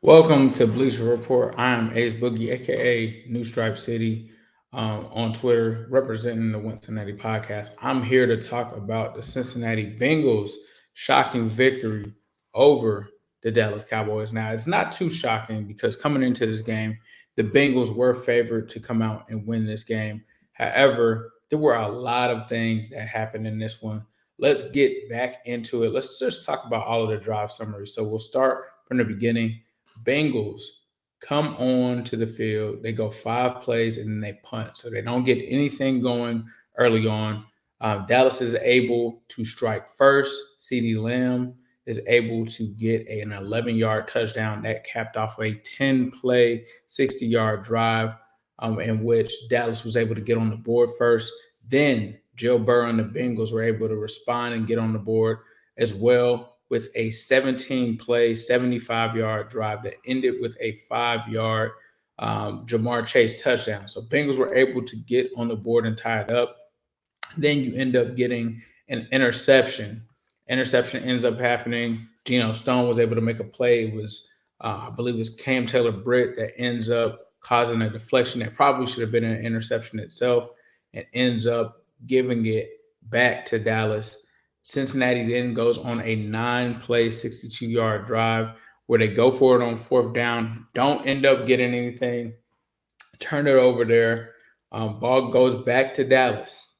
Welcome to Bleacher Report. I am Ace Boogie, aka New Stripe City, on Twitter, representing the Cincinnati podcast. I'm here to talk about the Cincinnati Bengals' shocking victory over the Dallas Cowboys. Now, it's not too shocking because coming into this game, the Bengals were favored to come out and win this game. However, there were a lot of things that happened in this one. Let's get back into it. Let's just talk about all of the drive summaries. So we'll start from the beginning. Bengals come on to the field. They go 5 plays and then they punt. So they don't get anything going early on. Dallas is able to strike first. CeeDee Lamb is able to get an 11-yard touchdown that capped off a 10-play, 60-yard drive in which Dallas was able to get on the board first. Then Joe Burrow and the Bengals were able to respond and get on the board as well with a 17-play, 75-yard drive that ended with a 5-yard Jamar Chase touchdown. So Bengals were able to get on the board and tie it up. Then you end up getting an interception. Interception ends up happening. Geno Stone was able to make a play. It was, I believe it was Cam Taylor-Britt that ends up causing a deflection that probably should have been an interception itself and ends up giving it back to Dallas. Cincinnati then goes on a 9-play, 62-yard drive where they go for it on fourth down, don't end up getting anything, turn it over there. Ball goes back to Dallas.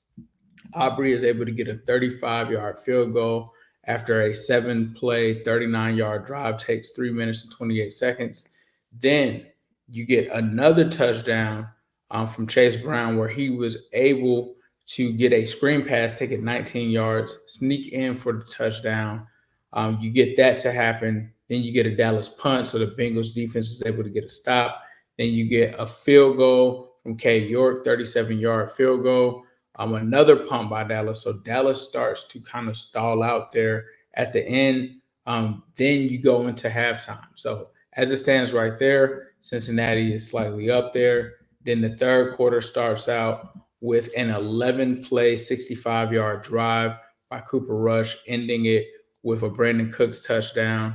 Aubrey is able to get a 35-yard field goal after a 7-play, 39-yard drive, takes 3 minutes and 28 seconds. Then you get another touchdown from Chase Brown where he was able to get a screen pass, take it 19 yards, sneak in for the touchdown. You get that to happen. Then you get a Dallas punt, so the Bengals defense is able to get a stop. Then you get a field goal from K. York, 37-yard field goal. Another punt by Dallas. So Dallas starts to kind of stall out there at the end. Then you go into halftime. So as it stands right there, Cincinnati is slightly up there. Then the third quarter starts out with an 11-play, 65-yard drive by Cooper Rush, ending it with a Brandon Cooks touchdown.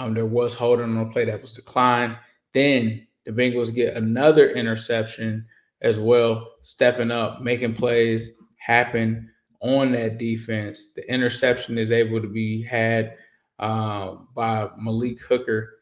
There was holding on a play that was declined. Then the Bengals get another interception as well, stepping up, making plays happen on that defense. The interception is able to be had by Malik Hooker.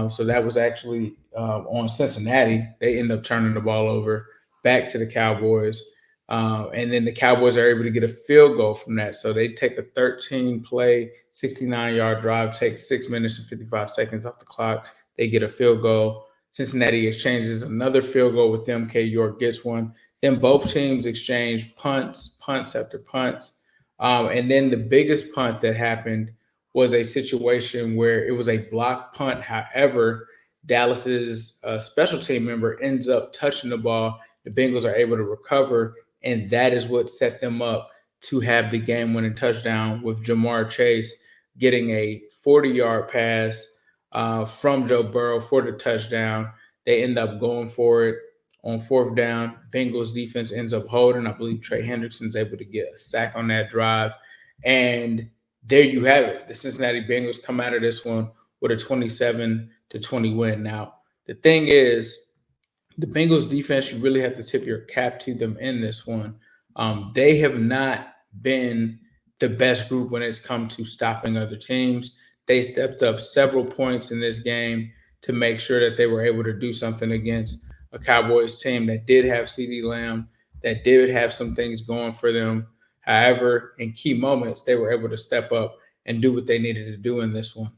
So that was actually on Cincinnati. They end up turning the ball over back to the Cowboys. And then the Cowboys are able to get a field goal from that. So they take a 13-play, 69-yard drive, takes 6 minutes and 55 seconds off the clock. They get a field goal. Cincinnati exchanges another field goal with them. K. York gets one. Then both teams exchange punts after punts. And then the biggest punt that happened was a situation where it was a block punt. However, Dallas's special team member ends up touching the ball. The Bengals are able to recover, and that is what set them up to have the game-winning touchdown with Jamar Chase getting a 40-yard pass from Joe Burrow for the touchdown. They end up going for it on fourth down. Bengals defense ends up holding. I believe Trey Hendrickson's able to get a sack on that drive. And there you have it. The Cincinnati Bengals come out of this one with a 27-20 win. Now, the thing is, the Bengals defense, you really have to tip your cap to them in this one. They have not been the best group when it's come to stopping other teams. They stepped up several points in this game to make sure that they were able to do something against a Cowboys team that did have CeeDee Lamb, that did have some things going for them. However, in key moments, they were able to step up and do what they needed to do in this one.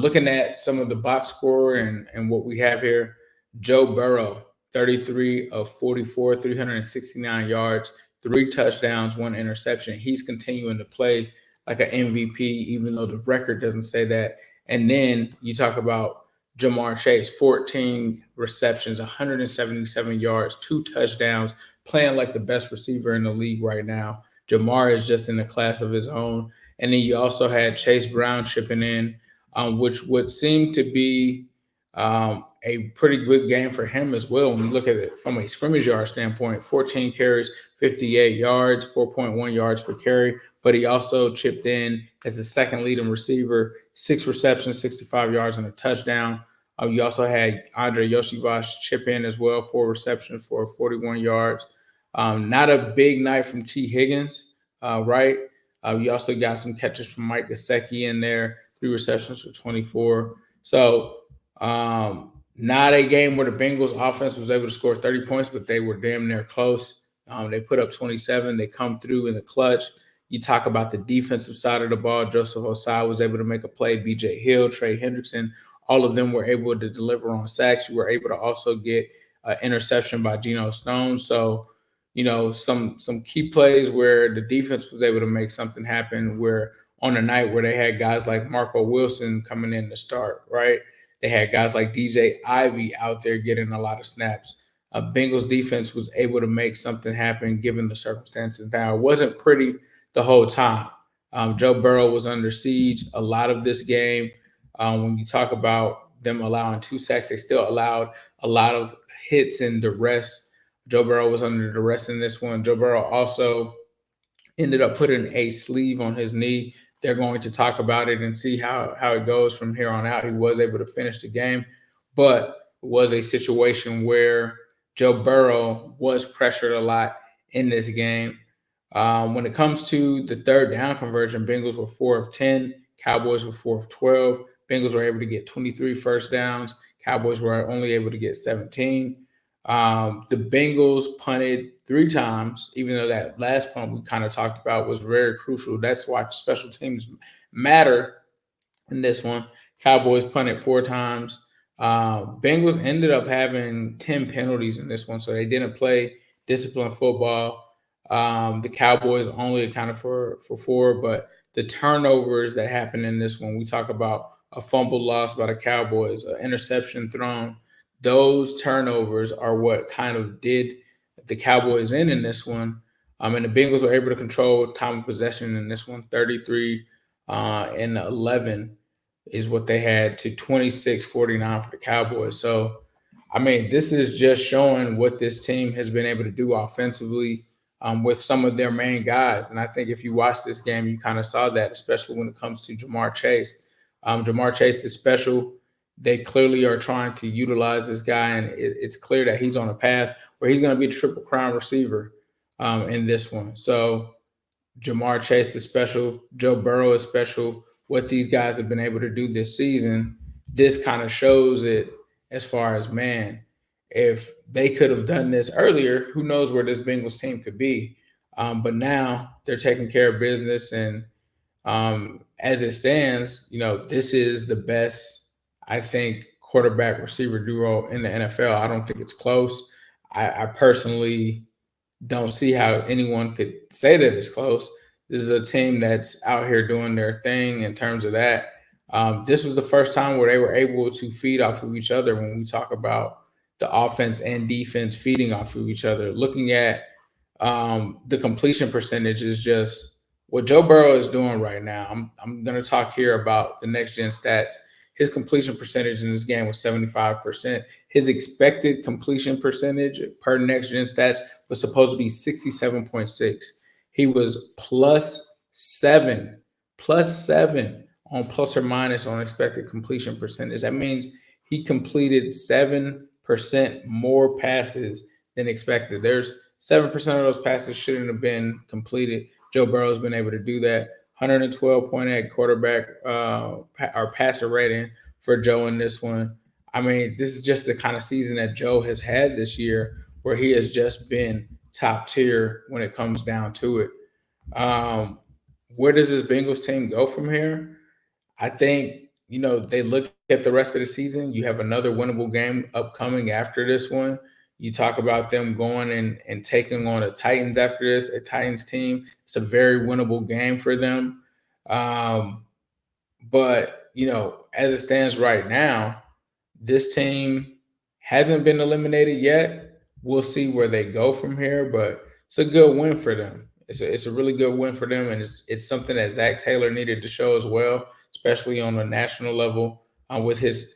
Looking at some of the box score and what we have here, Joe Burrow, 33 of 44, 369 yards, 3 touchdowns, 1 interception. He's continuing to play like an MVP, even though the record doesn't say that. And then you talk about Jamar Chase, 14 receptions, 177 yards, 2 touchdowns, playing like the best receiver in the league right now. Jamar is just in a class of his own. And then you also had Chase Brown chipping in, which would seem to be a pretty good game for him as well. When you look at it from a scrimmage yard standpoint, 14 carries, 58 yards, 4.1 yards per carry. But he also chipped in as the second leading receiver, 6 receptions, 65 yards, and a touchdown. You also had Andre Yoshivas chip in as well, 4 receptions for 41 yards. Not a big night from T. Higgins, right? You also got some catches from Mike Gesicki in there, 3 receptions for 24. So not a game where the Bengals offense was able to score 30 points, but they were damn near close. They put up 27. They come through in the clutch. You talk about the defensive side of the ball. Joseph Osai was able to make a play. B.J. Hill, Trey Hendrickson, all of them were able to deliver on sacks. You were able to also get an interception by Geno Stone. So, some key plays where the defense was able to make something happen. Where on a night where they had guys like Marco Wilson coming in to start, right? They had guys like DJ Ivy out there getting a lot of snaps. Bengals defense was able to make something happen given the circumstances. Now, it wasn't pretty the whole time. Joe Burrow was under siege a lot of this game. When you talk about them allowing 2 sacks, they still allowed a lot of hits and duress. Joe Burrow was under duress in this one. Joe Burrow also ended up putting a sleeve on his knee. They're going to talk about it and see how it goes from here on out. He was able to finish the game, but it was a situation where Joe Burrow was pressured a lot in this game. When it comes to the third down conversion, Bengals were 4 of 10, Cowboys were 4 of 12. Bengals were able to get 23 first downs. Cowboys were only able to get 17. The Bengals punted 3 times, even though that last punt we kind of talked about was very crucial. That's why special teams matter in this one. Cowboys punted 4 times. Bengals ended up having 10 penalties in this one, so they didn't play disciplined football. The Cowboys only accounted for 4, but the turnovers that happened in this one, we talk about a fumble lost by the Cowboys, an interception thrown. Those turnovers are what kind of did the Cowboys in this one. And the Bengals were able to control time of possession in this one, 33 and 11 is what they had to 26-49 for the Cowboys. So, I mean, this is just showing what this team has been able to do offensively with some of their main guys. And I think if you watch this game, you kind of saw that, especially when it comes to Jamar Chase. Jamar Chase is special. They clearly are trying to utilize this guy, and it's clear that he's on a path where he's going to be a triple crown receiver in this one. So Jamar Chase is special. Joe Burrow is special. What these guys have been able to do this season, this kind of shows it as far as, man, if they could have done this earlier, who knows where this Bengals team could be. But now they're taking care of business. And as it stands, this is the best, I think, quarterback receiver duo in the NFL. I don't think it's close. I personally don't see how anyone could say that it's close. This is a team that's out here doing their thing in terms of that. This was the first time where they were able to feed off of each other when we talk about the offense and defense feeding off of each other. Looking at the completion percentage is just what Joe Burrow is doing right now. I'm going to talk here about the next gen stats. His completion percentage in this game was 75%. His expected completion percentage per next gen stats was supposed to be 67.6. He was +7 on plus or minus on expected completion percentage. That means he completed 7% more passes than expected. There's 7% of those passes shouldn't have been completed. Joe Burrow's been able to do that. 112.8 quarterback or passer rating for Joe in this one. I mean, this is just the kind of season that Joe has had this year where he has just been top tier when it comes down to it. Where does this Bengals team go from here? I think, they look at the rest of the season. You have another winnable game upcoming after this one. You talk about them going and taking on the Titans after this, a Titans team. It's a very winnable game for them. But, as it stands right now, this team hasn't been eliminated yet. We'll see where they go from here, but it's a good win for them. It's a really good win for them, and it's something that Zach Taylor needed to show as well, especially on a national level with his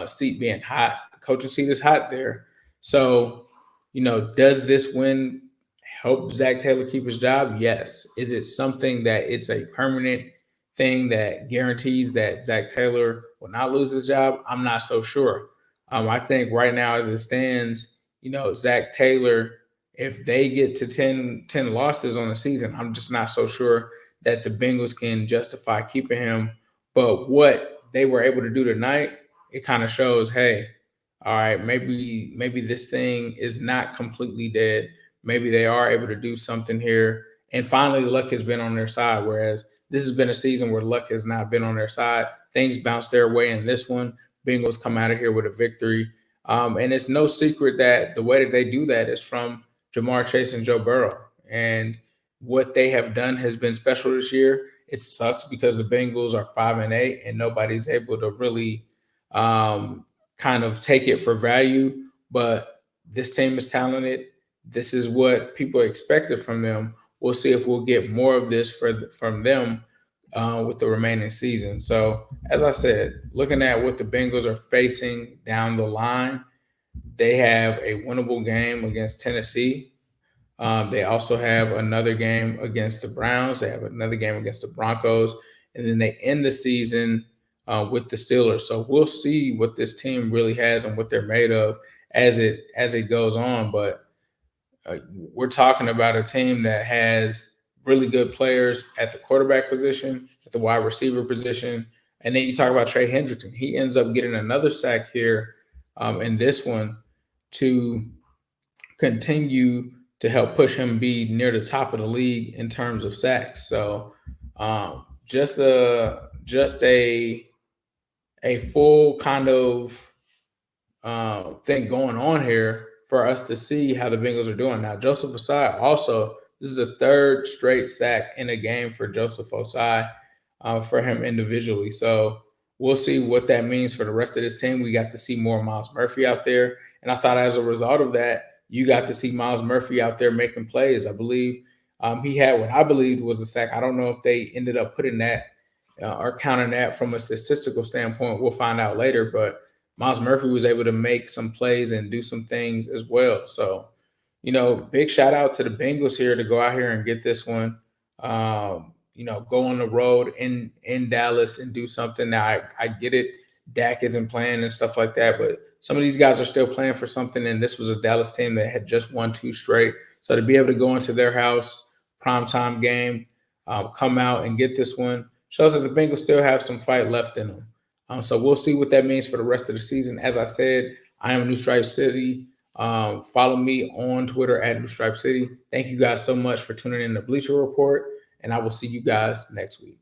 seat being hot. The coaching seat is hot there. So, does this win help Zach Taylor keep his job? Yes. Is it something that it's a permanent thing that guarantees that Zach Taylor will not lose his job, I'm not so sure. I think right now, as it stands, Zach Taylor, if they get to 10 losses on the season, I'm just not so sure that the Bengals can justify keeping him. But what they were able to do tonight, it kind of shows, hey, all right, maybe this thing is not completely dead. Maybe they are able to do something here. And finally, luck has been on their side. Whereas this has been a season where luck has not been on their side. Things bounce their way in this one. Bengals come out of here with a victory. And it's no secret that the way that they do that is from Jamar Chase and Joe Burrow. And what they have done has been special this year. It sucks because the Bengals are 5-8 and nobody's able to really kind of take it for value. But this team is talented. This is what people expected from them. We'll see if we'll get more of this from them with the remaining season. So, as I said, looking at what the Bengals are facing down the line, they have a winnable game against Tennessee. They also have another game against the Browns. They have another game against the Broncos, and then they end the season with the Steelers. So we'll see what this team really has and what they're made of as it goes on. But we're talking about a team that has really good players at the quarterback position, at the wide receiver position, and then you talk about Trey Hendrickson. He ends up getting another sack here in this one to continue to help push him be near the top of the league in terms of sacks. So just a full kind of thing going on here for us to see how the Bengals are doing. Now, Joseph Osai also, this is the third straight sack in a game for Joseph Osai for him individually. So we'll see what that means for the rest of this team. We got to see more Myles Murphy out there. And I thought as a result of that, you got to see Myles Murphy out there making plays. I believe he had what I believed was a sack. I don't know if they ended up putting that or counting that from a statistical standpoint. We'll find out later. But Myles Murphy was able to make some plays and do some things as well. So, big shout out to the Bengals here to go out here and get this one. Go on the road in Dallas and do something. Now, I get it. Dak isn't playing and stuff like that, but some of these guys are still playing for something. And this was a Dallas team that had just won 2 straight. So to be able to go into their house, primetime game, come out and get this one shows that the Bengals still have some fight left in them. So we'll see what that means for the rest of the season. As I said, I am New Stripe City. Follow me on Twitter at New Stripe City. Thank you guys so much for tuning in to Bleacher Report, and I will see you guys next week.